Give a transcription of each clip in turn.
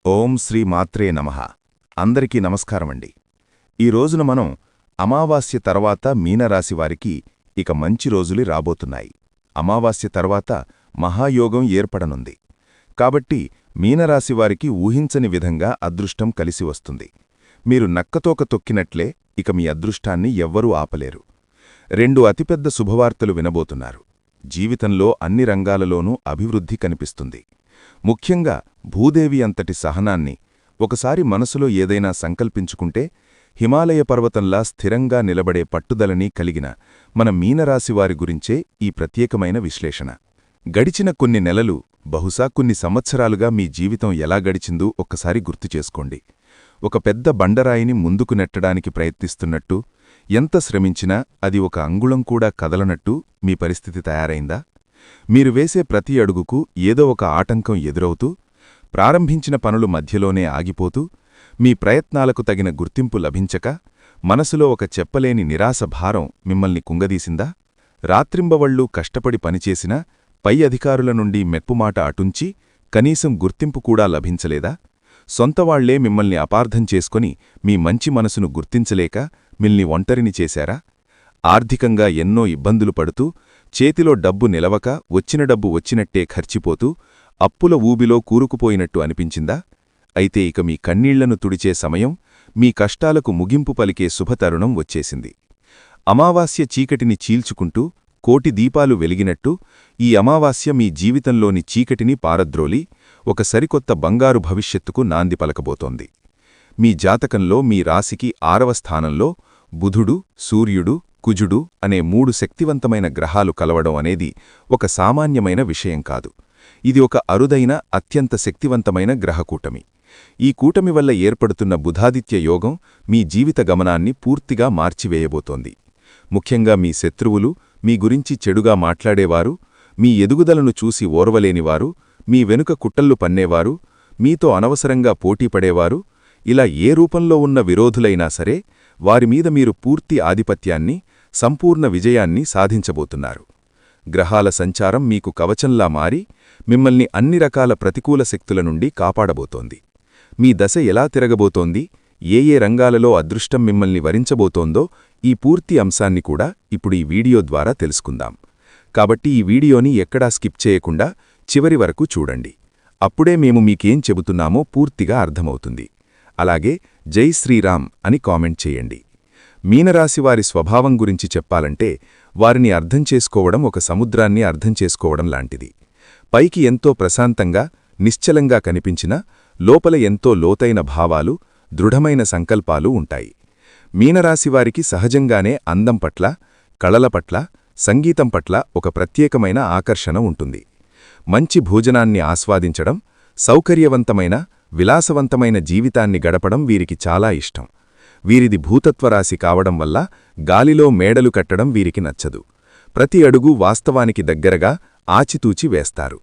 ఓం శ్రీ మాత్రే నమః. అందరికీ నమస్కారమండి. ఈ రోజున మనం అమావాస్య తర్వాత మీనరాశివారికి ఇక మంచి రోజులు రాబోతున్నాయి. అమావాస్య తర్వాత మహాయోగం ఏర్పడనుంది. కాబట్టి మీనరాశివారికి ఊహించని విధంగా అదృష్టం కలిసి వస్తుంది. మీరు నక్కతోక తొక్కినట్లే ఇక మీ అదృష్టాన్ని ఎవ్వరూ ఆపలేరు. 2 అతిపెద్ద శుభవార్తలు వినబోతున్నారు. జీవితంలో అన్ని రంగాలలోనూ అభివృద్ధి కనిపిస్తుంది. ముఖ్యంగా భూదేవి అంతటి సహనాన్ని, ఒకసారి మనసులో ఏదైనా సంకల్పించుకుంటే హిమాలయ పర్వతంలా స్థిరంగా నిలబడే పట్టుదలని కలిగిన మన మీనరాశివారి గురించే ఈ ప్రత్యేకమైన విశ్లేషణ. గడిచిన కొన్ని నెలలు, బహుశా కొన్ని సంవత్సరాలుగా మీ జీవితం ఎలా గడిచిందో ఒక్కసారి గుర్తుచేసుకోండి. ఒక పెద్ద బండరాయిని ముందుకు నెట్టడానికి ప్రయత్నిస్తున్నట్టు, ఎంత శ్రమించినా అది ఒక అంగుళం కూడా కదలనట్టు మీ పరిస్థితి తయారైందా? మీరు వేసే ప్రతి అడుగుకు ఏదో ఒక ఆటంకం ఎదురవుతూ, ప్రారంభించిన పనులు మధ్యలోనే ఆగిపోతూ, మీ ప్రయత్నాలకు తగిన గుర్తింపు లభించక మనసులో ఒక చెప్పలేని నిరాశ భారం మిమ్మల్ని కుంగదీసిందా? రాత్రింబవళ్లూ కష్టపడి పనిచేసినా పై అధికారుల నుండి మెప్పుమాట అటుంచి కనీసం గుర్తింపు కూడా లభించలేదా? సొంతవాళ్లే మిమ్మల్ని అపార్థం చేసుకొని మీ మంచి మనసును గుర్తించలేక మిల్ని ఒంటరిని చేశారా? ఆర్థికంగా ఎన్నో ఇబ్బందులు పడుతూ, చేతిలో డబ్బు నిలవక వచ్చిన డబ్బు వచ్చినట్టే ఖర్చిపోతూ, అప్పుల ఊబిలో కూరుకుపోయినట్టు అనిపించిందా? అయితే ఇక మీ కన్నీళ్లను తుడిచే సమయం, మీ కష్టాలకు ముగింపు పలికే శుభతరుణం వచ్చేసింది. అమావాస్య చీకటిని చీల్చుకుంటూ కోటి దీపాలు వెలిగినట్టు ఈ అమావాస్య మీ జీవితంలోని చీకటిని పారద్రోలి ఒక సరికొత్త బంగారు భవిష్యత్తుకు నాంది పలకబోతోంది. మీ జాతకంలో మీ రాశికి 6వ స్థానంలో బుధుడు, సూర్యుడు, కుజుడు అనే 3 శక్తివంతమైన గ్రహాలు కలవడం అనేది ఒక సామాన్యమైన విషయం కాదు. ఇది ఒక అరుదైన, అత్యంత శక్తివంతమైన గ్రహకూటమి. ఈ కూటమి వల్ల ఏర్పడుతున్న బుధాదిత్య యోగం మీ జీవిత గమనాన్ని పూర్తిగా మార్చివేయబోతోంది. ముఖ్యంగా మీ శత్రువులు, మీ గురించి చెడుగా మాట్లాడేవారు, మీ ఎదుగుదలను చూసి ఓర్వలేనివారు, మీ వెనుక కుట్రలు పన్నేవారు, మీతో అనవసరంగా పోటీపడేవారు, ఇలా ఏ రూపంలో ఉన్న విరోధులైనా సరే వారిమీద మీరు పూర్తి ఆధిపత్యాన్ని, సంపూర్ణ విజయాన్ని సాధించబోతున్నారు. గ్రహాల సంచారం మీకు కవచంలా మారి మిమ్మల్ని అన్ని రకాల ప్రతికూల శక్తుల నుండి కాపాడబోతోంది. మీ దశ ఎలా తిరగబోతోంది, ఏ రంగాలలో అదృష్టం మిమ్మల్ని వరించబోతోందో ఈ పూర్తి అంశాన్ని కూడా ఇప్పుడు ఈ వీడియో ద్వారా తెలుసుకుందాం. కాబట్టి ఈ వీడియోని ఎక్కడా స్కిప్ చేయకుండా చివరి వరకు చూడండి. అప్పుడే మేము మీకేం చెబుతున్నామో పూర్తిగా అర్థమవుతుంది. అలాగే జై శ్రీరామ్ అని కామెంట్ చేయండి. మీనరాశివారి స్వభావం గురించి చెప్పాలంటే వారిని అర్థం చేసుకోవడం ఒక సముద్రాన్ని అర్థం చేసుకోవడం లాంటిది. పైకి ఎంతో ప్రశాంతంగా, నిశ్చలంగా కనిపించినా లోపల ఎంతో లోతైన భావాలు, దృఢమైన సంకల్పాలు ఉంటాయి. మీనరాశివారికి సహజంగానే అందం పట్ల, కళల పట్ల, సంగీతం పట్ల ఒక ప్రత్యేకమైన ఆకర్షణ ఉంటుంది. మంచి భోజనాన్ని ఆస్వాదించడం, సౌకర్యవంతమైన, విలాసవంతమైన జీవితాన్ని గడపడం వీరికి చాలా ఇష్టం. వీరిది భూతత్వరాశి కావడం వల్ల గాలిలో మేడలు కట్టడం వీరికి నచ్చదు. ప్రతి అడుగు వాస్తవానికి దగ్గరగా, ఆచితూచి వేస్తారు.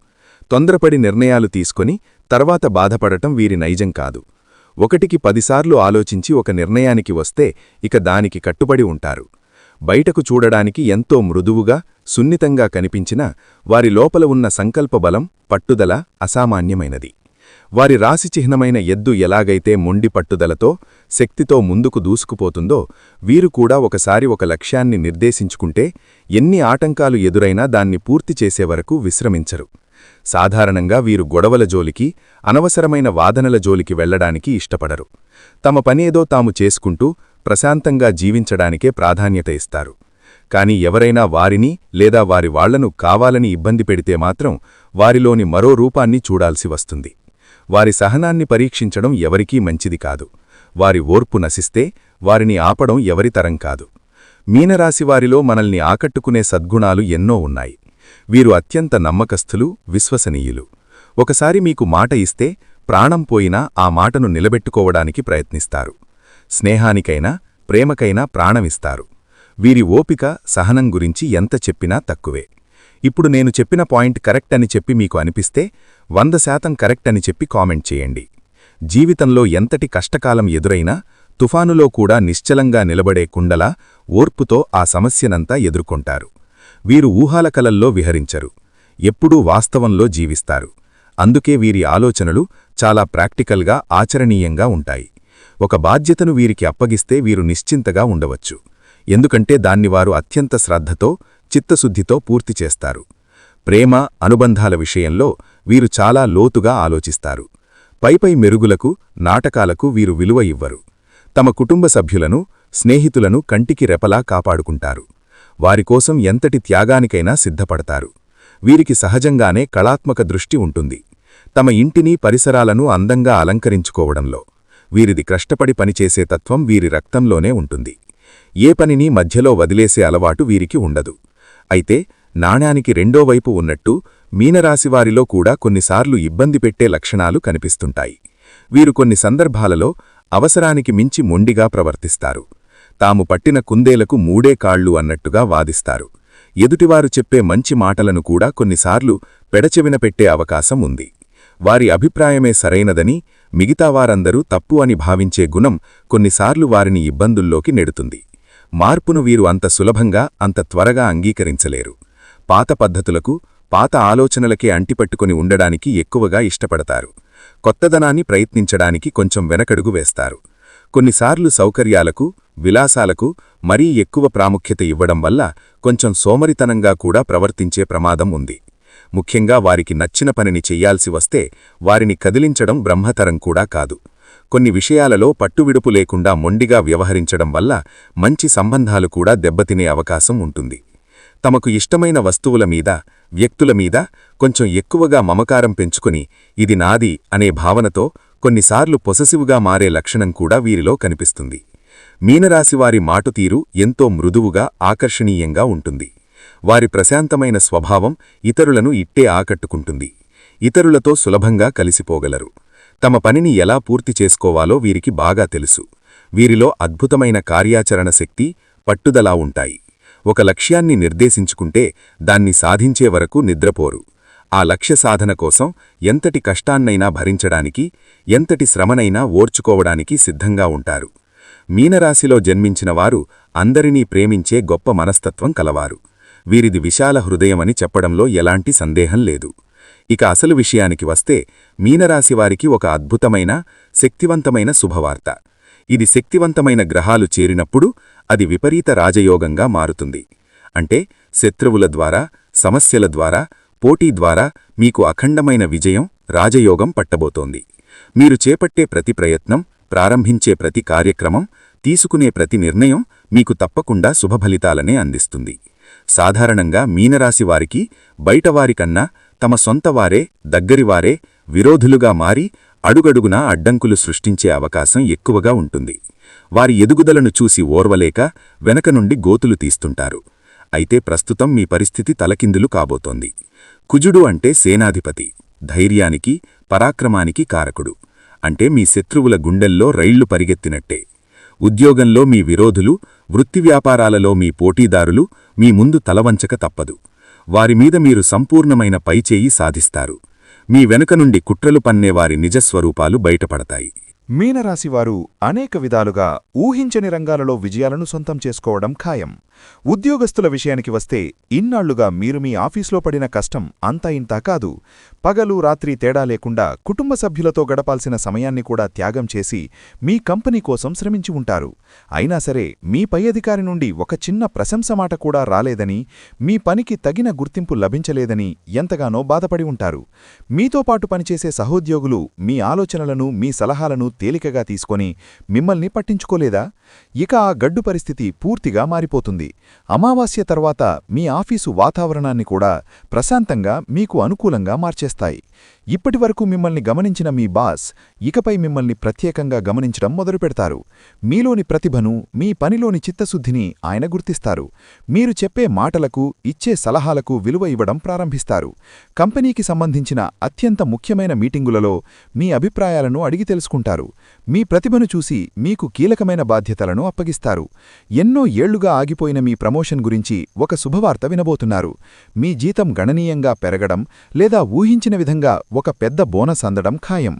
తొందరపడి నిర్ణయాలు తీసుకొని తర్వాత బాధపడటం వీరి నైజం కాదు. 1కి 10 సార్లు ఆలోచించి ఒక నిర్ణయానికి వస్తే ఇక దానికి కట్టుబడి ఉంటారు. బయటకు చూడడానికి ఎంతో మృదువుగా, సున్నితంగా కనిపించినా వారి లోపల ఉన్న సంకల్పబలం, పట్టుదల అసామాన్యమైనది. వారి రాశి చిహ్నమైన ఎద్దు ఎలాగైతే మొండి పట్టుదలతో, శక్తితో ముందుకు దూసుకుపోతుందో వీరు కూడా ఒకసారి ఒక లక్ష్యాన్ని నిర్దేశించుకుంటే ఎన్ని ఆటంకాలు ఎదురైనా దాన్ని పూర్తి చేసేవరకు విశ్రమించరు. సాధారణంగా వీరు గొడవల జోలికి, అనవసరమైన వాదనల జోలికి వెళ్లడానికి ఇష్టపడరు. తమ పనేదో తాము చేసుకుంటూ ప్రశాంతంగా జీవించడానికే ప్రాధాన్యత ఇస్తారు. కాని ఎవరైనా వారిని లేదా వారి వాళ్లను కావాలని ఇబ్బంది పెడితే మాత్రం వారిలోని మరో రూపాన్ని చూడాల్సి వస్తుంది. వారి సహనాన్ని పరీక్షించడం ఎవరికీ మంచిది కాదు. వారి ఓర్పు నశిస్తే వారిని ఆపడం ఎవరితరం కాదు. మీనరాశివారిలో మనల్ని ఆకట్టుకునే సద్గుణాలు ఎన్నో ఉన్నాయి. వీరు అత్యంత నమ్మకస్థులు, విశ్వసనీయులు. ఒకసారి మీకు మాట ఇస్తే ప్రాణం పోయినా ఆ మాటను నిలబెట్టుకోవడానికి ప్రయత్నిస్తారు. స్నేహానికైనా, ప్రేమకైనా ప్రాణమిస్తారు. వీరి ఓపిక, సహనం గురించి ఎంత చెప్పినా తక్కువే. ఇప్పుడు నేను చెప్పిన పాయింట్ కరెక్ట్ అని చెప్పి మీకు అనిపిస్తే 100% కరెక్ట్ అని చెప్పి కామెంట్ చేయండి. జీవితంలో ఎంతటి కష్టకాలం ఎదురైనా తుఫానులో కూడా నిశ్చలంగా నిలబడే కుండలా ఓర్పుతో ఆ సమస్యనంతా ఎదుర్కొంటారు. వీరు ఊహాల కలల్లో విహరించరు. ఎప్పుడూ వాస్తవంలో జీవిస్తారు. అందుకే వీరి ఆలోచనలు చాలా ప్రాక్టికల్గా ఆచరణీయంగా ఉంటాయి. ఒక బాధ్యతను వీరికి అప్పగిస్తే వీరు నిశ్చింతగా ఉండవచ్చు. ఎందుకంటే దాన్ని వారు అత్యంత శ్రద్ధతో, చిత్తశుద్ధితో పూర్తి చేస్తారు. ప్రేమ, అనుబంధాల విషయంలో వీరు చాలా లోతుగా ఆలోచిస్తారు. పైపై మెరుగులకు, నాటకాలకు వీరు విలువ ఇవ్వరు. తమ కుటుంబ సభ్యులను, స్నేహితులను కంటికి రెపలా కాపాడుకుంటారు. వారికోసం ఎంతటి త్యాగానికైనా సిద్ధపడతారు. వీరికి సహజంగానే కళాత్మక దృష్టి ఉంటుంది. తమ ఇంటిని, పరిసరాలను అందంగా అలంకరించుకోవడంలో వీరిది కష్టపడి పనిచేసే తత్వం వీరి రక్తంలోనే ఉంటుంది. ఏ పనిని మధ్యలో వదిలేసే అలవాటు వీరికి ఉండదు. అయితే నాణ్యానికి రెండో వైపు ఉన్నట్టు మీనరాశివారిలో కూడా కొన్నిసార్లు ఇబ్బంది పెట్టే లక్షణాలు కనిపిస్తుంటాయి. వీరు కొన్ని సందర్భాలలో అవసరానికి మించి మొండిగా ప్రవర్తిస్తారు. తాము పట్టిన కుందేలకు మూడే కాళ్లు అన్నట్టుగా వాదిస్తారు. ఎదుటివారు చెప్పే మంచి మాటలను కూడా కొన్నిసార్లు పెడచెవిన పెట్టే అవకాశం ఉంది. వారి అభిప్రాయమే సరైనదని, మిగతావారందరూ తప్పు అని భావించే గుణం కొన్నిసార్లు వారిని ఇబ్బందుల్లోకి నెడుతుంది. మార్పును వీరు అంత సులభంగా, అంత త్వరగా అంగీకరించలేరు. పాత పద్ధతులకు, పాత ఆలోచనలకే అంటిపట్టుకుని ఉండడానికి ఎక్కువగా ఇష్టపడతారు. కొత్తదనాన్ని ప్రయత్నించడానికి కొంచెం వెనకడుగు వేస్తారు. కొన్నిసార్లు సౌకర్యాలకు, విలాసాలకు మరీ ఎక్కువ ప్రాముఖ్యత ఇవ్వడం వల్ల కొంచెం సోమరితనంగా కూడా ప్రవర్తించే ప్రమాదం ఉంది. ముఖ్యంగా వారికి నచ్చిన పనిని చెయ్యాల్సి వస్తే వారిని కదిలించడం బ్రహ్మతరం కూడా కాదు. కొన్ని విషయాలలో పట్టువిడుపు లేకుండా మొండిగా వ్యవహరించడం వల్ల మంచి సంబంధాలు కూడా దెబ్బతినే అవకాశం ఉంటుంది. తమకు ఇష్టమైన వస్తువుల మీద, వ్యక్తుల మీద కొంచెం ఎక్కువగా మమకారం పెంచుకుని ఇది నాది అనే భావనతో కొన్నిసార్లు పొసెసివ్గా మారే లక్షణం కూడా వీరిలో కనిపిస్తుంది. మీనరాశివారి మాటుతీరు ఎంతో మృదువుగా, ఆకర్షణీయంగా ఉంటుంది. వారి ప్రశాంతమైన స్వభావం ఇతరులను ఇట్టే ఆకట్టుకుంటుంది. ఇతరులతో సులభంగా కలిసిపోగలరు. తమ పనిని ఎలా పూర్తి చేసుకోవాలో వీరికి బాగా తెలుసు. వీరిలో అద్భుతమైన కార్యాచరణ శక్తి, పట్టుదల ఉంటాయి. ఒక లక్ష్యాన్ని నిర్దేశించుకుంటే దాన్ని సాధించే వరకు నిద్రపోరు. ఆ లక్ష్య సాధన కోసం ఎంతటి కష్టాన్నైనా భరించడానికి, ఎంతటి శ్రమనైనా ఓర్చుకోవడానికి సిద్ధంగా ఉంటారు. మీనరాశిలో జన్మించిన వారు అందరినీ ప్రేమించే గొప్ప మనస్తత్వం కలవారు. వీరిది విశాల హృదయమని చెప్పడంలో ఎలాంటి సందేహం లేదు. ఇక అసలు విషయానికి వస్తే మీనరాశివారికి ఒక అద్భుతమైన, శక్తివంతమైన శుభవార్త. ఇది శక్తివంతమైన గ్రహాలు చేరినప్పుడు అది విపరీత రాజయోగంగా మారుతుంది. అంటే శత్రువుల ద్వారా, సమస్యల ద్వారా, పోటీ ద్వారా మీకు అఖండమైన విజయం, రాజయోగం పట్టబోతోంది. మీరు చేపట్టే ప్రతి ప్రయత్నం, ప్రారంభించే ప్రతి కార్యక్రమం, తీసుకునే ప్రతి నిర్ణయం మీకు తప్పకుండా శుభఫలితాలనే అందిస్తుంది. సాధారణంగా మీనరాశివారికి బయటవారికన్నా తమ సొంతవారే, దగ్గరివారే విరోధులుగా మారి అడుగడుగునా అడ్డంకులు సృష్టించే అవకాశం ఎక్కువగా ఉంటుంది. వారి ఎదుగుదలను చూసి ఓర్వలేక వెనక నుండి గోతులు తీస్తుంటారు. అయితే ప్రస్తుతం మీ పరిస్థితి తలకిందులు కాబోతోంది. కుజుడు అంటే సేనాధిపతి, ధైర్యానికి, పరాక్రమానికి కారకుడు. అంటే మీ శత్రువుల గుండెల్లో రైళ్లు పరిగెత్తినట్టే. ఉద్యోగంలో మీ విరోధులు, వృత్తి వ్యాపారాలలో మీ పోటీదారులు మీ ముందు తలవంచక తప్పదు. వారిమీద మీరు సంపూర్ణమైన పైచేయి సాధిస్తారు. మీ వెనుక నుండి కుట్రలు పన్నేవారి నిజస్వరూపాలు బయటపడతాయి. మీనరాశివారు అనేక విధాలుగా ఊహించని రంగాలలో విజయాలను సొంతం చేసుకోవడం ఖాయం. ఉద్యోగస్తుల విషయానికి వస్తే ఇన్నాళ్లుగా మీరు మీ ఆఫీసులో పడిన కష్టం అంతా ఇంతా కాదు. పగలు రాత్రి తేడా లేకుండా కుటుంబ సభ్యులతో గడపాల్సిన సమయాన్ని కూడా త్యాగం చేసి మీ కంపెనీ కోసం శ్రమించి ఉంటారు. అయినా సరే మీ పై అధికారి నుండి ఒక చిన్న ప్రశంస మాట కూడా రాలేదని, మీ పనికి తగిన గుర్తింపు లభించలేదని ఎంతగానో బాధపడి ఉంటారు. మీతో పాటు పనిచేసే సహోద్యోగులు మీ ఆలోచనలను, మీ సలహాలను తేలికగా తీసుకొని మిమ్మల్ని పట్టించుకోలేదా? ఇక ఆ గడ్డు పరిస్థితి పూర్తిగా మారిపోతుంది. అమావాస్య తర్వాత మీ ఆఫీసు వాతావరణాన్ని కూడా ప్రశాంతంగా, మీకు అనుకూలంగా మార్చేస్తాయి. ఇప్పటివరకు మిమ్మల్ని గమనించిన మీ బాస్ ఇకపై మిమ్మల్ని ప్రత్యేకంగా గమనించడం మొదలుపెడతారు. మీలోని ప్రతిభను, మీ పనిలోని చిత్తశుద్ధిని ఆయన గుర్తిస్తారు. మీరు చెప్పే మాటలకు, ఇచ్చే సలహాలకు విలువ ఇవ్వడం ప్రారంభిస్తారు. కంపెనీకి సంబంధించిన అత్యంత ముఖ్యమైన మీటింగులలో మీ అభిప్రాయాలను అడిగి తెలుసుకుంటారు. మీ ప్రతిభను చూసి మీకు కీలకమైన బాధ్యతలను అప్పగిస్తారు. ఎన్నో ఏళ్లుగా ఆగిపోయిన మీ ప్రమోషన్ గురించి ఒక శుభవార్త వినబోతున్నారు. మీ జీతం గణనీయంగా పెరగడం లేదా ఊహించిన విధంగా ఒక పెద్ద బోనస్ అందడం ఖాయం.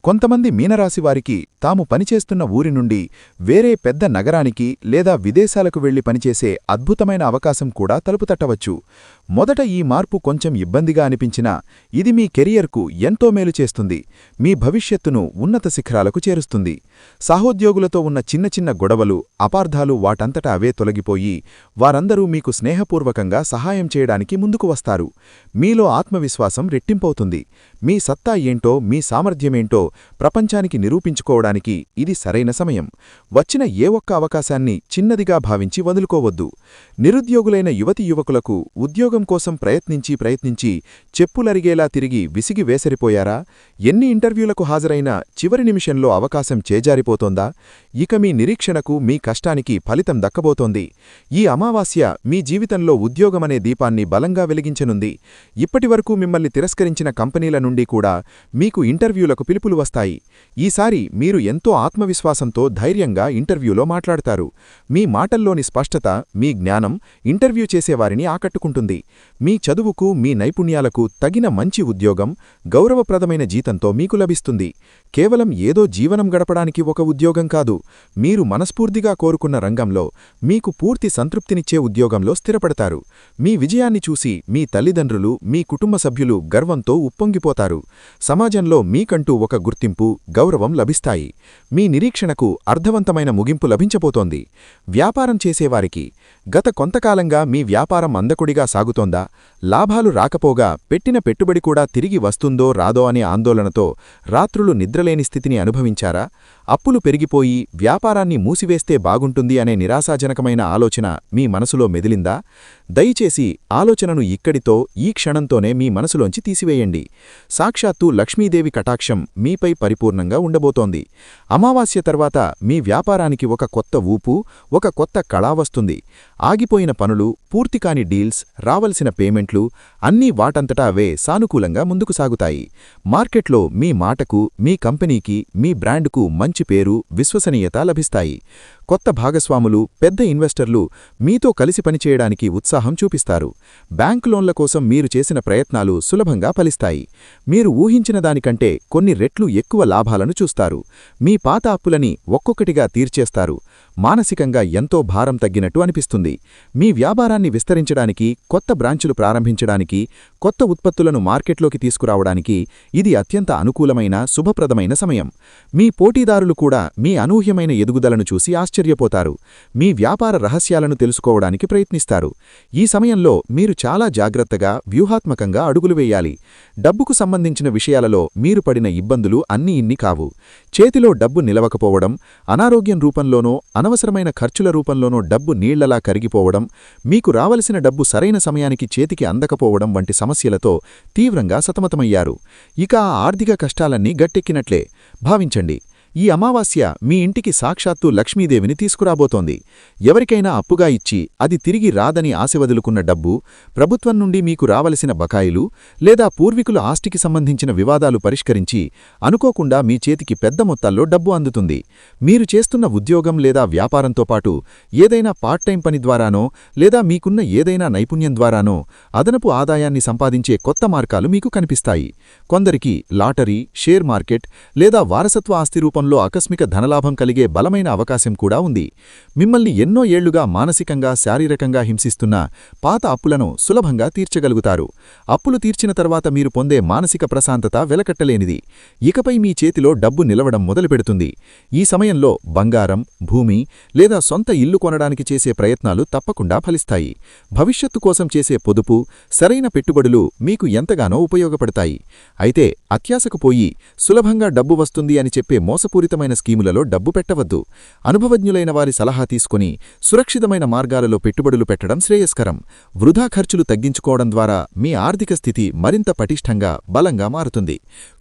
కొంతమంది మీనరాశివారికి తాము పనిచేస్తున్న ఊరి నుండి వేరే పెద్ద నగరానికి లేదా విదేశాలకు వెళ్లి పనిచేసే అద్భుతమైన అవకాశం కూడా తలుపు తట్టవచ్చు. మొదట ఈ మార్పు కొంచెం ఇబ్బందిగా అనిపించినా ఇది మీ కెరియర్కు ఎంతో మేలు చేస్తుంది. మీ భవిష్యత్తును ఉన్నత శిఖరాలకు చేరుస్తుంది. సహోద్యోగులతో ఉన్న చిన్న చిన్న గొడవలు, అపార్థాలు వాటంతటా అవే తొలగిపోయి వారందరూ మీకు స్నేహపూర్వకంగా సహాయం చేయడానికి ముందుకు వస్తారు. మీలో ఆత్మవిశ్వాసం రెట్టింపవుతుంది. మీ సత్తా ఏంటో, మీ సామర్థ్యమేంటో ప్రపంచానికి నిరూపించుకోవడానికి ఇది సరైన సమయం. వచ్చిన ఏ ఒక్క అవకాశాన్ని చిన్నదిగా భావించి వదులుకోవద్దు. నిరుద్యోగులైన యువతీ యువకులకు ఉద్యోగం కోసం ప్రయత్నించి చెప్పులరిగేలా తిరిగి విసిగి వేసరిపోయారా? ఎన్ని ఇంటర్వ్యూలకు హాజరైనా చివరి నిమిషంలో అవకాశం చేజారిపోతోందా? ఇక మీ నిరీక్షణకు, మీ కష్టానికి ఫలితం దక్కబోతోంది. ఈ అమావాస్య మీ జీవితంలో ఉద్యోగమనే దీపాన్ని బలంగా వెలిగించనుంది. ఇప్పటివరకు మిమ్మల్ని తిరస్కరించిన కంపెనీల నుండి కూడా మీకు ఇంటర్వ్యూలకు పిలుపులు వస్తాయి. ఈసారి మీరు ఎంతో ఆత్మవిశ్వాసంతో ధైర్యంగా ఇంటర్వ్యూలో మాట్లాడతారు. మీ మాటల్లోని స్పష్టత, మీ జ్ఞానం ఇంటర్వ్యూ చేసేవారిని ఆకట్టుకుంటుంది. మీ చదువుకు, మీ నైపుణ్యాలకు తగిన మంచి ఉద్యోగం, గౌరవప్రదమైన జీతంతో మీకు లభిస్తుంది. కేవలం ఏదో జీవనం గడపడానికి ఒక ఉద్యోగం కాదు, మీరు మనస్ఫూర్తిగా కోరుకున్న రంగంలో, మీకు పూర్తి సంతృప్తినిచ్చే ఉద్యోగంలో స్థిరపడతారు. మీ విజయాన్ని చూసి మీ తల్లిదండ్రులు, మీ కుటుంబ సభ్యులు గర్వంతో ఉప్పొంగిపోతారు. సమాజంలో మీకంటూ ఒక గుర్తింపు, గౌరవం లభిస్తాయి. మీ నిరీక్షణకు అర్థవంతమైన ముగింపు లభించబోతోంది. వ్యాపారం చేసేవారికి గత కొంతకాలంగా మీ వ్యాపారం మందకొడిగా సాగుతోందా? లాభాలు రాకపోగా పెట్టిన పెట్టుబడి కూడా తిరిగి వస్తుందో రాదో అనే ఆందోళనతో రాత్రులు నిద్రలేని స్థితిని అనుభవించారా? అప్పులు పెరిగిపోయి వ్యాపారాన్ని మూసివేస్తే బాగుంటుంది అనే నిరాశాజనకమైన ఆలోచన మీ మనసులో మెదిలిందా? దయచేసి ఆలోచనను ఇక్కడితో, ఈ క్షణంతోనే మీ మనసులోంచి తీసివేయండి. సాక్షాత్తు లక్ష్మీదేవి కటాక్షం మీపై పరిపూర్ణంగా ఉండబోతోంది. అమావాస్య తర్వాత మీ వ్యాపారానికి ఒక కొత్త ఊపు, ఒక కొత్త కళ వస్తుంది. ఆగిపోయిన పనులు, పూర్తికాని డీల్స్, రావలసిన పేమెంట్లు అన్నీ వాటంతటా అవే సానుకూలంగా ముందుకు సాగుతాయి. మార్కెట్లో మీ మాటకు, మీ కంపెనీకి, మీ బ్రాండ్కు మంచి పేరు, విశ్వసనీయత లభిస్తాయి. కొత్త భాగస్వాములు, పెద్ద ఇన్వెస్టర్లు మీతో కలిసి పనిచేయడానికి ఉత్సాహం చూపిస్తారు. బ్యాంకు లోన్ల కోసం మీరు చేసిన ప్రయత్నాలు సులభంగా ఫలిస్తాయి. మీరు ఊహించిన దానికంటే కొన్ని రెట్లు ఎక్కువ లాభాలను చూస్తారు. మీ పాత అప్పులని ఒక్కొక్కటిగా తీర్చేస్తారు. మానసికంగా ఎంతో భారం తగ్గినట్టు అనిపిస్తుంది. మీ వ్యాపారాన్ని విస్తరించడానికి, కొత్త బ్రాంచులు ప్రారంభించడానికి, కొత్త ఉత్పత్తులను మార్కెట్లోకి తీసుకురావడానికి ఇది అత్యంత అనుకూలమైన, శుభప్రదమైన సమయం. మీ పోటీదారులు కూడా మీ అనూహ్యమైన ఎదుగుదలను చూసి ఆశ్చర్యపోతారు. మీ వ్యాపార రహస్యాలను తెలుసుకోవడానికి ప్రయత్నిస్తారు. ఈ సమయంలో మీరు చాలా జాగ్రత్తగా, వ్యూహాత్మకంగా అడుగులు వేయాలి. డబ్బుకు సంబంధించిన విషయాలలో మీరు పడిన ఇబ్బందులు అన్నీ ఇన్ని కావు. చేతిలో డబ్బు నిలవకపోవడం, అనారోగ్యం రూపంలోనో, అనవసరమైన ఖర్చుల రూపంలోనో డబ్బు నీళ్లలా కరిగిపోవడం, మీకు రావలసిన డబ్బు సరైన సమయానికి చేతికి అందకపోవడం వంటి సమస్యలతో తీవ్రంగా సతమతమయ్యారు. ఇక ఆ ఆర్థిక కష్టాలన్నీ గట్టెక్కినట్లే భావించండి. ఈ అమావాస్య మీ ఇంటికి సాక్షాత్తు లక్ష్మీదేవిని తీసుకురాబోతోంది. ఎవరికైనా అప్పుగా ఇచ్చి అది తిరిగి రాదని ఆశ వదులుకున్న డబ్బు, ప్రభుత్వం నుండి మీకు రావలసిన బకాయిలు లేదా పూర్వీకుల ఆస్తికి సంబంధించిన వివాదాలు పరిష్కరించి అనుకోకుండా మీ చేతికి పెద్ద మొత్తాల్లో డబ్బు అందుతుంది. మీరు చేస్తున్న ఉద్యోగం లేదా వ్యాపారంతో పాటు ఏదైనా పార్ట్ టైం పని ద్వారానో లేదా మీకున్న ఏదైనా నైపుణ్యం ద్వారానో అదనపు ఆదాయాన్ని సంపాదించే కొత్త మార్గాలు మీకు కనిపిస్తాయి. కొందరికి లాటరీ, షేర్ మార్కెట్ లేదా వారసత్వ ఆస్తి రూపంలో ఆకస్మిక ధనలాభం కలిగే బలమైన అవకాశం కూడా ఉంది. మిమ్మల్ని ఎన్నో ఏళ్లుగా మానసికంగా, శారీరకంగా హింసిస్తున్న పాత అప్పులను సులభంగా తీర్చగలుగుతారు. అప్పులు తీర్చిన తర్వాత మీరు పొందే మానసిక ప్రశాంతత వెలకట్టలేనిది. ఇకపై మీ చేతిలో డబ్బు నిలవడం మొదలుపెడుతుంది. ఈ సమయంలో బంగారం, భూమి లేదా సొంత ఇల్లు కొనడానికి చేసే ప్రయత్నాలు తప్పకుండా ఫలిస్తాయి. భవిష్యత్తు కోసం చేసే పొదుపు, సరైన పెట్టుబడులు మీకు ఎంతగానో ఉపయోగపడతాయి. అయితే అత్యాశకు పోయి సులభంగా డబ్బు వస్తుంది అని చెప్పే మోసపూరితమైన స్కీములలో డబ్బు పెట్టవద్దు. అనుభవజ్ఞులైన వారి సలహా తీసుకుని సురక్షితమైన మార్గాలలో పెట్టుబడులు పెట్టడం శ్రేయస్కరం. వృధా ఖర్చులు తగ్గించుకోవడం ద్వారా మీ ఆర్థిక స్థితి మరింత పటిష్టంగా, బలంగా మారుతుంది.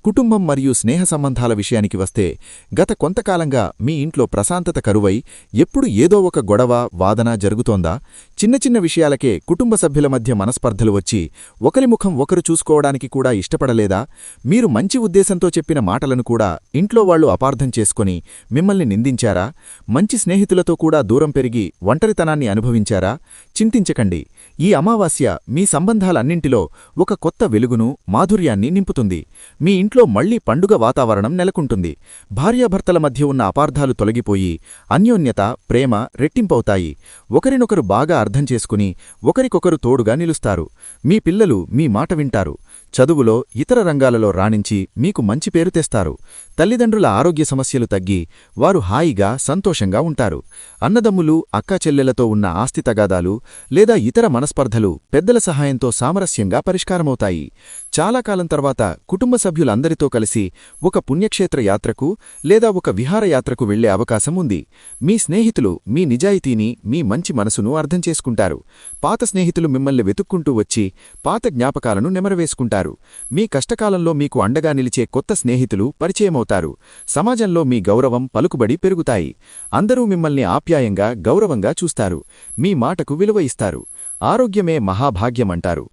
కుటుంబం మరియు స్నేహ సంబంధాల విషయానికి వస్తే గత కొంతకాలంగా మీ ఇంట్లో ప్రశాంతత కరువై ఎప్పుడు ఏదో ఒక గొడవ, వాదన జరుగుతోందా? చిన్న చిన్న విషయాలకే కుటుంబ సభ్యుల మధ్య మనస్పర్ధలు వచ్చి ఒకరి ముఖం ఒకరు చూసుకోవడానికి కూడా ఇష్టపడలేదా? మీరు మంచి ఉద్దేశంతో చెప్పిన మాటలను కూడా ఇంట్లో వాళ్లు అపార్థం అపార్థం చేసుకొని మిమ్మల్ని నిందించారా? మంచి స్నేహితులతో కూడా దూరం పెరిగి ఒంటరితనాన్ని అనుభవించారా? చింతించకండి. ఈ అమావాస్య మీ సంబంధాలన్నింటిలో ఒక కొత్త వెలుగును, మాధుర్యాన్ని నింపుతుంది. మీ ఇంట్లో మళ్లీ పండుగ వాతావరణం నెలకొంటుంది. భార్యాభర్తల మధ్య ఉన్న అపార్థాలు తొలగిపోయి అన్యోన్యత, ప్రేమ రెట్టింపవుతాయి. ఒకరినొకరు బాగా అర్థం చేసుకుని ఒకరికొకరు తోడుగా నిలుస్తారు. మీ పిల్లలు మీ మాట వింటారు. చదువులో, ఇతర రంగాలలో రాణించి మీకు మంచి పేరు తెస్తారు. తల్లిదండ్రుల ఆరోగ్య సమస్యలు తగ్గి వారు హాయిగా, సంతోషంగా ఉంటారు. అన్నదమ్ములు, అక్కాచెల్లెలతో ఉన్న ఆస్తి తగాదాలు లేదా ఇతర మనస్పర్ధలు పెద్దల సహాయంతో సామరస్యంగా పరిష్కారమవుతాయి. చాలా కాలం తర్వాత కుటుంబ సభ్యులందరితో కలిసి ఒక పుణ్యక్షేత్ర యాత్రకు లేదా ఒక విహారయాత్రకు వెళ్లే అవకాశం ఉంది. మీ స్నేహితులు మీ నిజాయితీని, మీ మంచి మనసును అర్థం చేసుకుంటారు. పాత స్నేహితులు మిమ్మల్ని వెతుక్కుంటూ వచ్చి పాత జ్ఞాపకాలను నెమరవేసుకుంటారు. మీ కష్టకాలంలో మీకు అండగా నిలిచే కొత్త స్నేహితులు పరిచయమవుతారు. సమాజంలో మీ గౌరవం, పలుకుబడి పెరుగుతాయి. అందరూ మిమ్మల్ని ఆప్యాయంగా, గౌరవంగా చూస్తారు. మీ మాటకు విలువ ఇస్తారు. ఆరోగ్యమే మహాభాగ్యమంటారు.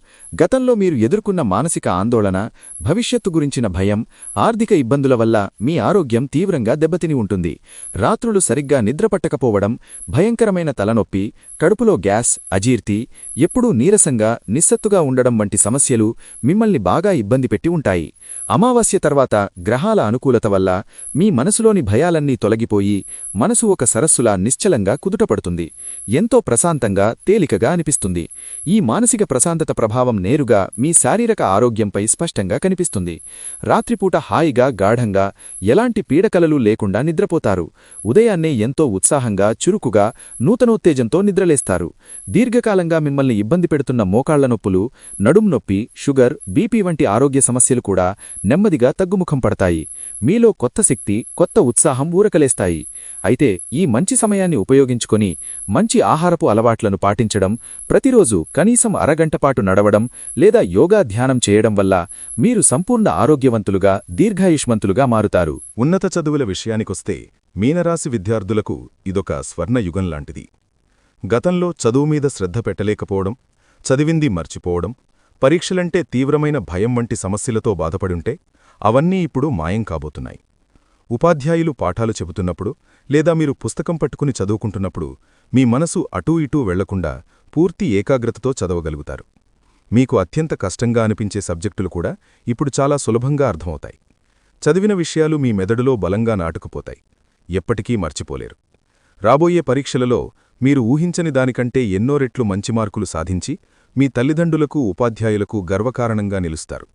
గతంలో మీరు ఎదుర్కొన్న మానసిక ఆందోళన, భవిష్యత్తు గురించిన భయం, ఆర్థిక ఇబ్బందుల వల్ల మీ ఆరోగ్యం తీవ్రంగా దెబ్బతిని ఉంటుంది. రాత్రులు సరిగ్గా నిద్రపట్టకపోవడం, భయంకరమైన తలనొప్పి, కడుపులో గ్యాస్, అజీర్తి, ఎప్పుడూ నీరసంగా, నిస్సత్తుగా ఉండడం వంటి సమస్యలు మిమ్మల్ని బాగా ఇబ్బంది పెట్టి ఉంటాయి. అమావాస్య తర్వాత గ్రహాల అనుకూలత వల్ల మీ మనసులోని భయాలన్నీ తొలగిపోయి మనసు ఒక సరస్సులా నిశ్చలంగా కుదుటపడుతుంది. ఎంతో ప్రశాంతంగా, తేలికగా అనిపిస్తుంది. ఈ మానసిక ప్రశాంతత ప్రభావం నేరుగా మీ శారీరక ఆరోగ్యంపై స్పష్టంగా కనిపిస్తుంది. రాత్రిపూట హాయిగా, గాఢంగా, ఎలాంటి పీడకలలు లేకుండా నిద్రపోతారు. ఉదయాన్నే ఎంతో ఉత్సాహంగా, చురుకుగా, నూతనోత్తేజంతో నిద్రలేస్తారు. దీర్ఘకాలంగా మిమ్మల్ని ఇబ్బంది పెడుతున్న మోకాళ్ల నొప్పులు, నడుం నొప్పి, షుగర్, బీపీ వంటి ఆరోగ్య సమస్యలు కూడా నెమ్మదిగా తగ్గుముఖం పడతాయి. మీలో కొత్త శక్తి, కొత్త ఉత్సాహం ఊరకలేస్తాయి. అయితే ఈ మంచి సమయాన్ని ఉపయోగించుకొని మంచి ఆహారపు అలవాట్లను పాటించడం, ప్రతిరోజు కనీసం అరగంటపాటు నడవడం లేదా యోగా ధ్యానం చేయడం వల్ల మీరు సంపూర్ణ ఆరోగ్యవంతులుగా, దీర్ఘాయుష్మంతులుగా మారుతారు. ఉన్నత చదువుల విషయానికొస్తే మీనరాశి విద్యార్థులకు ఇదొక స్వర్ణయుగం లాంటిది. గతంలో చదువుమీద శ్రద్ధ పెట్టలేకపోవడం, చదివింది మర్చిపోవడం, పరీక్షలంటే తీవ్రమైన భయం వంటి సమస్యలతో బాధపడుంటే అవన్నీ ఇప్పుడు మాయం కాబోతున్నాయి. ఉపాధ్యాయులు పాఠాలు చెబుతున్నప్పుడు లేదా మీరు పుస్తకం పట్టుకుని చదువుకుంటున్నప్పుడు మీ మనసు అటూ ఇటూ వెళ్లకుండా పూర్తి ఏకాగ్రతతో చదవగలుగుతారు. మీకు అత్యంత కష్టంగా అనిపించే సబ్జెక్టులు కూడా ఇప్పుడు చాలా సులభంగా అర్థమవుతాయి. చదివిన విషయాలు మీ మెదడులో బలంగా నాటుకుపోతాయి. ఎప్పటికీ మర్చిపోలేరు. రాబోయే పరీక్షలలో మీరు ఊహించని దానికంటే ఎన్నో రెట్లు మంచి మార్కులు సాధించి మీ తల్లిదండ్రులకు, ఉపాధ్యాయులకు గర్వకారణంగా నిలుస్తారు.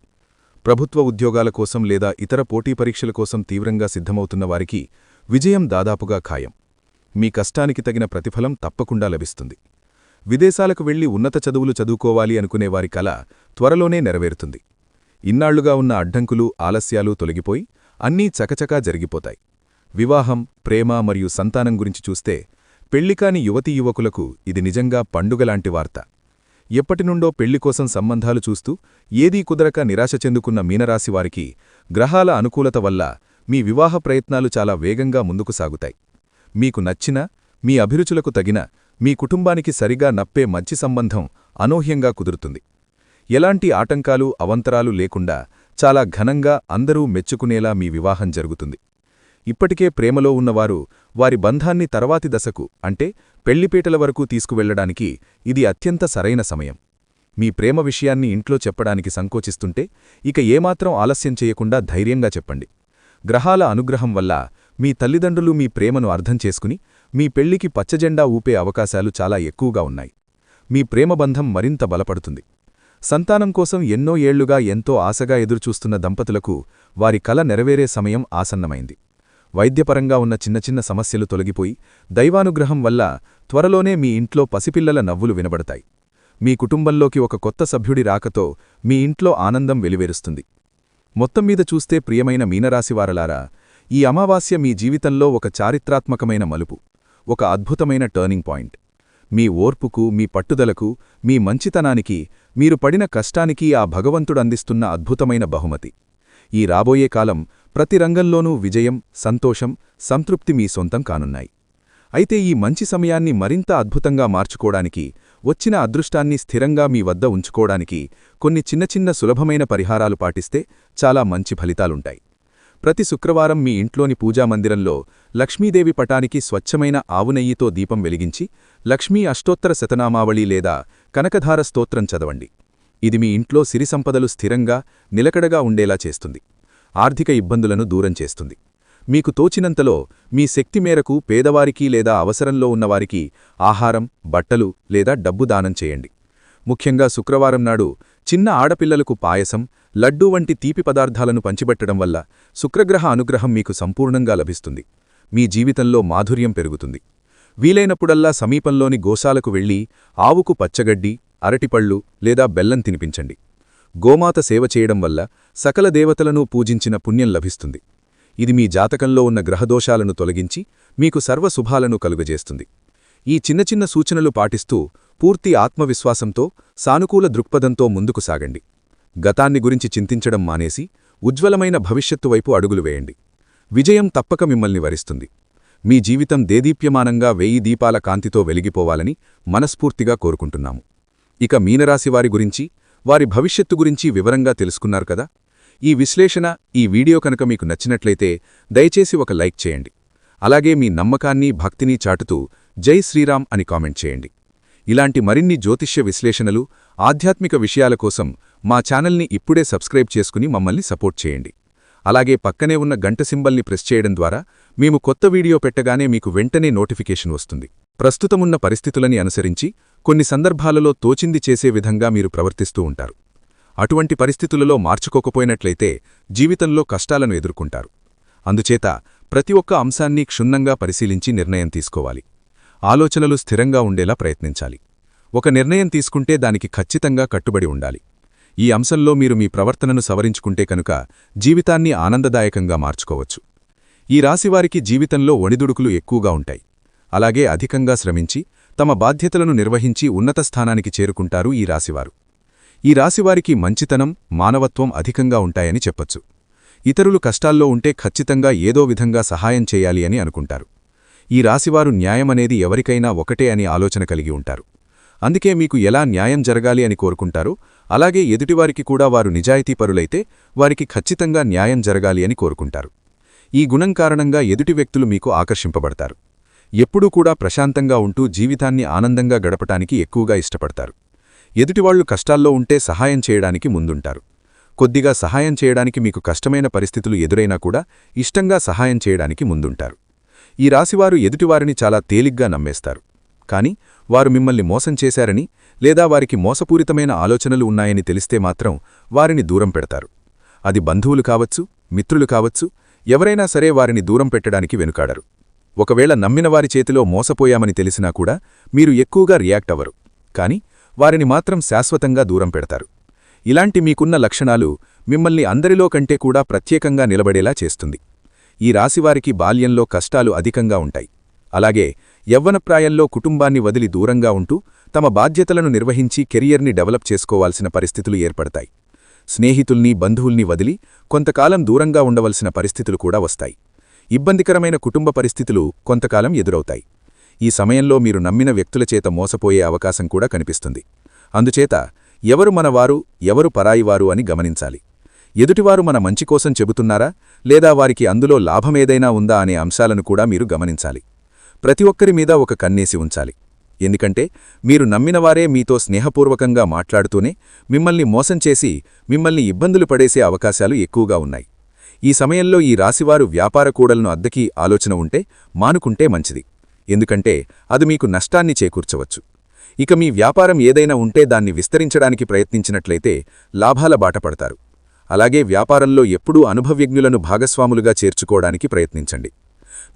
ప్రభుత్వ ఉద్యోగాల కోసం లేదా ఇతర పోటీ పరీక్షల కోసం తీవ్రంగా సిద్ధమవుతున్న వారికి విజయం దాదాపుగా ఖాయం. మీ కష్టానికి తగిన ప్రతిఫలం తప్పకుండా లభిస్తుంది. విదేశాలకు వెళ్లి ఉన్నత చదువులు చదువుకోవాలి అనుకునేవారి కల త్వరలోనే నెరవేరుతుంది. ఇన్నాళ్లుగా ఉన్న అడ్డంకులు, ఆలస్యాలు తొలగిపోయి అన్నీ చకచకా జరిగిపోతాయి. వివాహం, ప్రేమ మరియు సంతానం గురించి చూస్తే పెళ్లికాని యువతీ యువకులకు ఇది నిజంగా పండుగలాంటి వార్త. ఎప్పటినుండో పెళ్లికోసం సంబంధాలు చూస్తూ ఏదీ కుదరక నిరాశ చెందుకున్న మీనరాశివారికి గ్రహాల అనుకూలత వల్ల మీ వివాహ ప్రయత్నాలు చాలా వేగంగా ముందుకు సాగుతాయి. మీకు నచ్చిన, మీ అభిరుచులకు తగిన, మీ కుటుంబానికి సరిగా నప్పే మంచి సంబంధం అనూహ్యంగా కుదురుతుంది. ఎలాంటి ఆటంకాలు, అవంతరాలు లేకుండా చాలా ఘనంగా అందరూ మెచ్చుకునేలా మీ వివాహం జరుగుతుంది. ఇప్పటికే ప్రేమలో ఉన్నవారు వారి బంధాన్ని తర్వాతి దశకు అంటే పెళ్లిపీటల వరకు తీసుకువెళ్లడానికి ఇది అత్యంత సరైన సమయం. మీ ప్రేమ విషయాన్ని ఇంట్లో చెప్పడానికి సంకోచిస్తుంటే ఇక ఏమాత్రం ఆలస్యం చేయకుండా ధైర్యంగా చెప్పండి. గ్రహాల అనుగ్రహం వల్ల మీ తల్లిదండ్రులు మీ ప్రేమను అర్థం చేసుకుని మీ పెళ్లికి పచ్చజెండా ఊపే అవకాశాలు చాలా ఎక్కువగా ఉన్నాయి. మీ ప్రేమబంధం మరింత బలపడుతుంది. సంతానం కోసం ఎన్నో ఏళ్లుగా ఎంతో ఆశగా ఎదురుచూస్తున్న దంపతులకు వారి కల నెరవేరే సమయం ఆసన్నమైంది. వైద్యపరంగా ఉన్న చిన్న చిన్న సమస్యలు తొలగిపోయి దైవానుగ్రహం వల్ల త్వరలోనే మీ ఇంట్లో పసిపిల్లల నవ్వులు వినబడతాయి. మీ కుటుంబంలోకి ఒక కొత్త సభ్యుడి రాకతో మీ ఇంట్లో ఆనందం వెలివేరుస్తుంది. మొత్తంమీద చూస్తే ప్రియమైన మీనరాశివారలారా, ఈ అమావాస్య మీ జీవితంలో ఒక చారిత్రాత్మకమైన మలుపు, ఒక అద్భుతమైన టర్నింగ్ పాయింట్. మీ ఓర్పుకు, మీ పట్టుదలకు, మీ మంచితనానికి, మీరు పడిన కష్టానికి ఆ భగవంతుడందిస్తున్న అద్భుతమైన బహుమతి. ఈ రాబోయే కాలం ప్రతి రంగంలోనూ విజయం, సంతోషం, సంతృప్తి మీ సొంతం కానున్నాయి. అయితే ఈ మంచి సమయాన్ని మరింత అద్భుతంగా మార్చుకోవడానికి, వచ్చిన అదృష్టాన్ని స్థిరంగా మీ వద్ద ఉంచుకోవడానికి కొన్ని చిన్న చిన్న సులభమైన పరిహారాలు పాటిస్తే చాలా మంచి ఫలితాలుంటాయి. ప్రతి శుక్రవారం మీ ఇంట్లోని పూజామందిరంలో లక్ష్మీదేవి పటానికి స్వచ్ఛమైన ఆవునెయ్యితో దీపం వెలిగించి లక్ష్మీ అష్టోత్తర శతనామావళి లేదా కనకధార స్తోత్రం చదవండి. ఇది మీ ఇంట్లో సిరి సంపదలు స్థిరంగా నిలకడగా ఉండేలా చేస్తుంది. ఆర్థిక ఇబ్బందులను దూరం చేస్తుంది. మీకు తోచినంతలో మీ శక్తి మేరకు పేదవారికి లేదా అవసరంలో ఉన్నవారికి ఆహారం, బట్టలు లేదా డబ్బు దానం చేయండి. ముఖ్యంగా శుక్రవారం నాడు చిన్న ఆడపిల్లలకు పాయసం, లడ్డూ వంటి తీపి పదార్థాలను పంచిపెట్టడం వల్ల శుక్రగ్రహ అనుగ్రహం మీకు సంపూర్ణంగా లభిస్తుంది. మీ జీవితంలో మాధుర్యం పెరుగుతుంది. వీలైనప్పుడల్లా సమీపంలోని గోశాలకు వెళ్లి ఆవుకు పచ్చగడ్డి, అరటిపళ్ళు లేదా బెల్లం తినిపించండి. గోమాత సేవ చేయడం వల్ల సకల దేవతలను పూజించిన పుణ్యం లభిస్తుంది. ఇది మీ జాతకంలో ఉన్న గ్రహదోషాలను తొలగించి మీకు సర్వశుభాలను కలుగజేస్తుంది. ఈ చిన్న చిన్న సూచనలు పాటిస్తూ పూర్తి ఆత్మవిశ్వాసంతో, సానుకూల దృక్పథంతో ముందుకు సాగండి. గతాన్ని గురించి చింతించడం మానేసి ఉజ్వలమైన భవిష్యత్తు వైపు అడుగులు వేయండి. విజయం తప్పక మిమ్మల్ని వరిస్తుంది. మీ జీవితం దేదీప్యమానంగా 1000 దీపాల కాంతితో వెలిగిపోవాలని మనస్ఫూర్తిగా కోరుకుంటున్నాము. ఇక మీనరాశివారి గురించి, వారి భవిష్యత్తు గురించి వివరంగా తెలుసుకున్నారు కదా. ఈ విశ్లేషణ, ఈ వీడియో కనుక మీకు నచ్చినట్లయితే దయచేసి ఒక లైక్ చేయండి. అలాగే మీ నమ్మకాన్ని, భక్తిని చాటుతూ జై శ్రీరామ్ అని కామెంట్ చేయండి. ఇలాంటి మరిన్ని జ్యోతిష్య విశ్లేషణలు, ఆధ్యాత్మిక విషయాల కోసం మా ఛానల్ని ఇప్పుడే సబ్స్క్రైబ్ చేసుకుని మమ్మల్ని సపోర్ట్ చేయండి. అలాగే పక్కనే ఉన్న గంట సింబల్ని ప్రెస్ చేయడం ద్వారా మేము కొత్త వీడియో పెట్టగానే మీకు వెంటనే నోటిఫికేషన్ వస్తుంది. ప్రస్తుతమున్న పరిస్థితులని అనుసరించి కొన్ని సందర్భాలలో తోచింది చేసే విధంగా మీరు ప్రవర్తిస్తూ ఉంటారు. అటువంటి పరిస్థితులలో మార్చుకోకపోయినట్లయితే జీవితంలో కష్టాలను ఎదుర్కొంటారు. అందుచేత ప్రతి ఒక్క అంశాన్ని క్షుణ్ణంగా పరిశీలించి నిర్ణయం తీసుకోవాలి. ఆలోచనలు స్థిరంగా ఉండేలా ప్రయత్నించాలి. ఒక నిర్ణయం తీసుకుంటే దానికి ఖచ్చితంగా కట్టుబడి ఉండాలి. ఈ అంశంలో మీరు మీ ప్రవర్తనను సవరించుకుంటే కనుక జీవితాన్ని ఆనందదాయకంగా మార్చుకోవచ్చు. ఈ రాశివారికి జీవితంలో ఒడిదుడుకులు ఎక్కువగా ఉంటాయి. అలాగే అధికంగా శ్రమించి తమ బాధ్యతలను నిర్వహించి ఉన్నత స్థానానికి చేరుకుంటారు ఈ రాశివారు. ఈ రాశివారికి మంచితనం, మానవత్వం అధికంగా ఉంటాయని చెప్పొచ్చు. ఇతరులు కష్టాల్లో ఉంటే ఖచ్చితంగా ఏదో విధంగా సహాయం చేయాలి అని అనుకుంటారు. ఈ రాశివారు న్యాయమనేది ఎవరికైనా ఒకటే అని ఆలోచన కలిగి ఉంటారు. అందుకే మీకు ఎలా న్యాయం జరగాలి అని కోరుకుంటారో అలాగే ఎదుటివారికి కూడా వారు నిజాయితీపరులైతే వారికి ఖచ్చితంగా న్యాయం జరగాలి అని కోరుకుంటారు. ఈ గుణం కారణంగా ఎదుటి వ్యక్తులు మీకు ఆకర్షింపబడతారు. ఎప్పుడూ కూడా ప్రశాంతంగా ఉంటూ జీవితాన్ని ఆనందంగా గడపటానికి ఎక్కువగా ఇష్టపడతారు. ఎదుటివాళ్లు కష్టాల్లో ఉంటే సహాయం చేయడానికి ముందుంటారు. కొద్దిగా సహాయం చేయడానికి మీకు కష్టమైన పరిస్థితులు ఎదురైనా కూడా ఇష్టంగా సహాయం చేయడానికి ముందుంటారు. ఈ రాశివారు ఎదుటివారిని చాలా తేలిగ్గా నమ్మేస్తారు. కాని వారు మిమ్మల్ని మోసం చేశారని లేదా వారికి మోసపూరితమైన ఆలోచనలు ఉన్నాయని తెలిస్తే మాత్రం వారిని దూరం పెడతారు. అది బంధువులు కావచ్చు, మిత్రులు కావచ్చు, ఎవరైనా సరే వారిని దూరం పెట్టడానికి వెనుకాడరు. ఒకవేళ నమ్మినవారి చేతిలో మోసపోయామని తెలిసినా కూడా మీరు ఎక్కువగా రియాక్ట్ అవ్వరు. కాని వారిని మాత్రం శాశ్వతంగా దూరం పెడతారు. ఇలాంటి మీకున్న లక్షణాలు మిమ్మల్ని అందరిలో కంటే కూడా ప్రత్యేకంగా నిలబడేలా చేస్తుంది. ఈ రాశివారికి బాల్యంలో కష్టాలు అధికంగా ఉంటాయి. అలాగే యవ్వనప్రాయంలో కుటుంబాన్ని వదిలి దూరంగా ఉంటూ తమ బాధ్యతలను నిర్వహించి కెరియర్ని డెవలప్ చేసుకోవాల్సిన పరిస్థితులు ఏర్పడతాయి. స్నేహితుల్ని, బంధువుల్ని వదిలి కొంతకాలం దూరంగా ఉండవలసిన పరిస్థితులు కూడా వస్తాయి. ఇబ్బందికరమైన కుటుంబ పరిస్థితులు కొంతకాలం ఎదురవుతాయి. ఈ సమయంలో మీరు నమ్మిన వ్యక్తులచేత మోసపోయే అవకాశం కూడా కనిపిస్తుంది. అందుచేత ఎవరు మనవారు, ఎవరు పరాయివారు అని గమనించాలి. ఎదుటివారు మన మంచి కోసం చెబుతున్నారా లేదా వారికి అందులో లాభమేదైనా ఉందా అనే అంశాలను కూడా మీరు గమనించాలి. ప్రతి ఒక్కరి మీద ఒక కన్నేసి ఉంచాలి. ఎందుకంటే మీరు నమ్మినవారే మీతో స్నేహపూర్వకంగా మాట్లాడుతూనే మిమ్మల్ని మోసం చేసి మిమ్మల్ని ఇబ్బందులు పడేసే అవకాశాలు ఎక్కువగా ఉన్నాయి. ఈ సమయంలో ఈ రాశివారు వ్యాపార కూడలను అద్దెకి ఆలోచన ఉంటే మానుకుంటే మంచిది. ఎందుకంటే అది మీకు నష్టాన్ని చేకూర్చవచ్చు. ఇక మీ వ్యాపారం ఏదైనా ఉంటే దాన్ని విస్తరించడానికి ప్రయత్నించినట్లయితే లాభాల బాటపడతారు. అలాగే వ్యాపారంలో ఎప్పుడూ అనుభవజ్ఞులను భాగస్వాములుగా చేర్చుకోవడానికి ప్రయత్నించండి.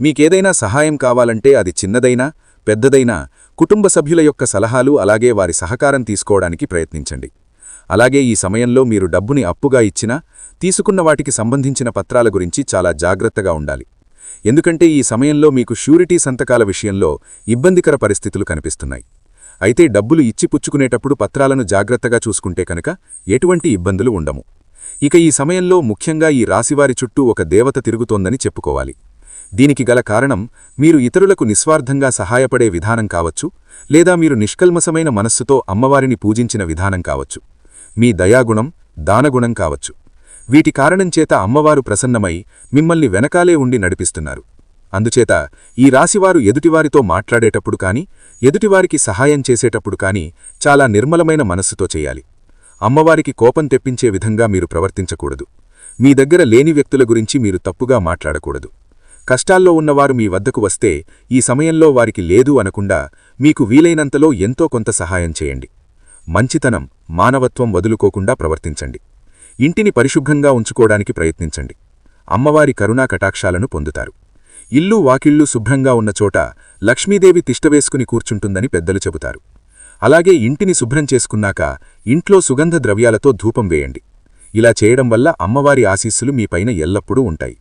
మీకేదైనా సహాయం కావాలంటే అది చిన్నదైనా పెద్దదైనా కుటుంబ సభ్యుల యొక్క సలహాలు అలాగే వారి సహకారం తీసుకోవడానికి ప్రయత్నించండి. అలాగే ఈ సమయంలో మీరు డబ్బుని అప్పుగా ఇచ్చినా తీసుకున్న వాటికి సంబంధించిన పత్రాల గురించి చాలా జాగ్రత్తగా ఉండాలి. ఎందుకంటే ఈ సమయంలో మీకు ష్యూరిటీ సంతకాల విషయంలో ఇబ్బందికర పరిస్థితులు కనిపిస్తున్నాయి. అయితే డబ్బులు ఇచ్చి పుచ్చుకునేటప్పుడు పత్రాలను జాగ్రత్తగా చూసుకుంటే కనుక ఎటువంటి ఇబ్బందులు ఉండము. ఇక ఈ సమయంలో ముఖ్యంగా ఈ రాశివారి చుట్టూ ఒక దేవత తిరుగుతోందని చెప్పుకోవాలి. దీనికి గల కారణం మీరు ఇతరులకు నిస్వార్థంగా సహాయపడే విధానం కావచ్చు, లేదా మీరు నిష్కల్మసమైన మనస్సుతో అమ్మవారిని పూజించిన విధానం కావచ్చు, మీ దయాగుణం, దానగుణం కావచ్చు. వీటి కారణంచేత అమ్మవారు ప్రసన్నమై మిమ్మల్ని వెనకాలే ఉండి నడిపిస్తున్నారు. అందుచేత ఈ రాశివారు ఎదుటివారితో మాట్లాడేటప్పుడు కాని, ఎదుటివారికి సహాయం చేసేటప్పుడు కాని చాలా నిర్మలమైన మనస్సుతో చేయాలి. అమ్మవారికి కోపం తెప్పించే విధంగా మీరు ప్రవర్తించకూడదు. మీ దగ్గర లేని వ్యక్తుల గురించి మీరు తప్పుగా మాట్లాడకూడదు. కష్టాల్లో ఉన్నవారు మీ వద్దకు వస్తే ఈ సమయంలో వారికి లేదు అనకుండా మీకు వీలైనంతలో ఎంతో కొంత సహాయం చేయండి. మంచితనం, మానవత్వం వదులుకోకుండా ప్రవర్తించండి. ఇంటిని పరిశుభ్రంగా ఉంచుకోవడానికి ప్రయత్నించండి. అమ్మవారి కరుణా కటాక్షాలను పొందుతారు. ఇల్లు వాకిళ్ళు శుభ్రంగా ఉన్న చోట లక్ష్మీదేవి తిష్టవేసుకుని కూర్చుంటుందని పెద్దలు చెబుతారు. అలాగే ఇంటిని శుభ్రం చేసుకున్నాక ఇంట్లో సుగంధ ద్రవ్యాలతో ధూపం వేయండి. ఇలా చేయడం వల్ల అమ్మవారి ఆశీస్సులు మీపైన ఎల్లప్పుడూ ఉంటాయి.